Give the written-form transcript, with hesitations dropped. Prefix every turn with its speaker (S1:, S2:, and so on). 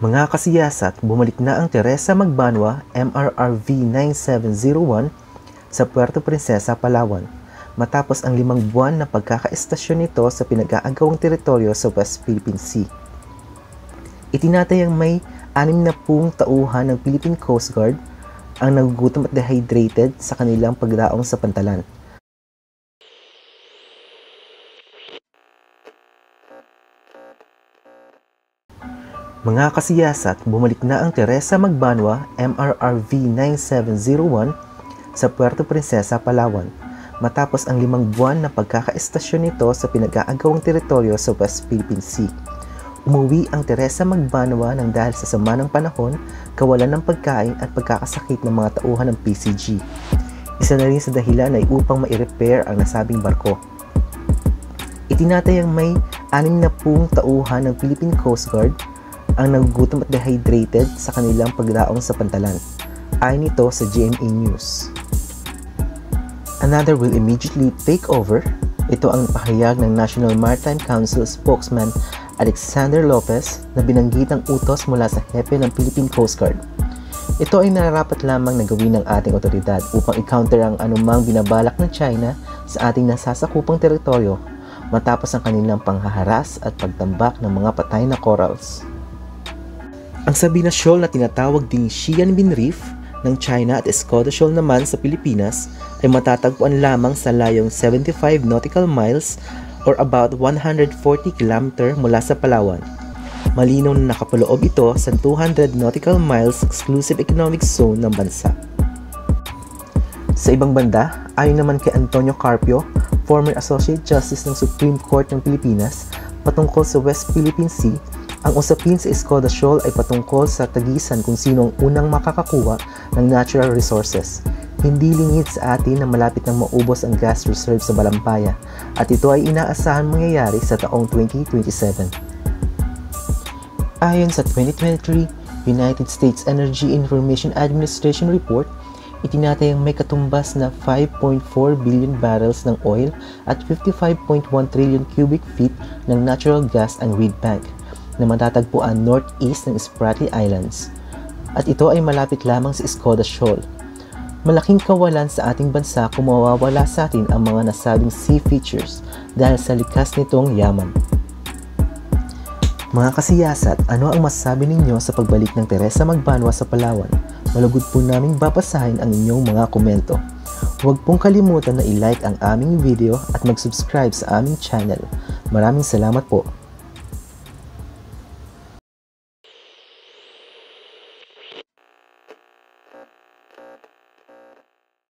S1: Mga kasiyasat, bumalik na ang Teresa Magbanwa MRRV 9701 sa Puerto Princesa, Palawan, matapos ang 5 buwan na pagkakaestasyon nito sa pinag-aagawang teritoryo sa West Philippine Sea. Itinatayang may 60 tauhan ng Philippine Coast Guard ang nagugutom at dehydrated sa kanilang pagdaong sa pantalan. Mga kasiyasat, bumalik na ang Teresa Magbanwa MRRV 9701 sa Puerto Princesa, Palawan, matapos ang 5 buwan na pagkakaestasyon nito sa pinag-aagawang teritoryo sa West Philippine Sea. Umuwi ang Teresa Magbanwa nang dahil sa sama ng panahon, kawalan ng pagkain at pagkakasakit ng mga tauhan ng PCG. Isa na rin sa dahilan ay upang ma-repair ang nasabing barko. Itinatayang may 60 tauhan ng Philippine Coast Guard ang nagugutom at dehydrated sa kanilang pagdaong sa pantalan, ayon nito sa GMA News. Another will immediately take over. Ito ang pahayag ng National Maritime Council spokesman Alexander Lopez na binanggit ang utos mula sa hepe ng Philippine Coast Guard. Ito ay nararapat lamang na gawin ng ating otoridad upang i-counter ang anumang binabalak ng China sa ating nasasakupang teritoryo matapos ang kanilang panghaharas at pagtambak ng mga patay na corals. Ang Sabina Shoal na tinatawag ding Xianbin Reef ng China at Escoda Shoal naman sa Pilipinas ay matatagpuan lamang sa layong 75 nautical miles or about 140 km mula sa Palawan. Malinaw na nakapaloob ito sa 200 nautical miles exclusive economic zone ng bansa. Sa ibang banda, ayon naman kay Antonio Carpio, former Associate Justice ng Supreme Court ng Pilipinas, patungkol sa West Philippine Sea, ang usapin sa Escoda Shoal ay patungkol sa tagisan kung sino ang unang makakakuha ng natural resources. Hindi lingid sa atin na malapit nang maubos ang gas reserve sa Balampaya at ito ay inaasahan mangyayari sa taong 2027. Ayon sa 2023 United States Energy Information Administration Report, itinatayang may katumbas na 5.4 billion barrels ng oil at 55.1 trillion cubic feet ng natural gas ang reed bank na matatagpuan northeast ng Spratly Islands, at ito ay malapit lamang sa Escoda Shoal. Malaking kawalan sa ating bansa kung mawawala sa atin ang mga nasabing sea features dahil sa likas nitong yaman. Mga kasiyasat, ano ang masasabi ninyo sa pagbalik ng Teresa Magbanwa sa Palawan? Malugod po naming babasahin ang inyong mga komento. Huwag pong kalimutan na i-like ang aming video at mag-subscribe sa aming channel. Maraming salamat po.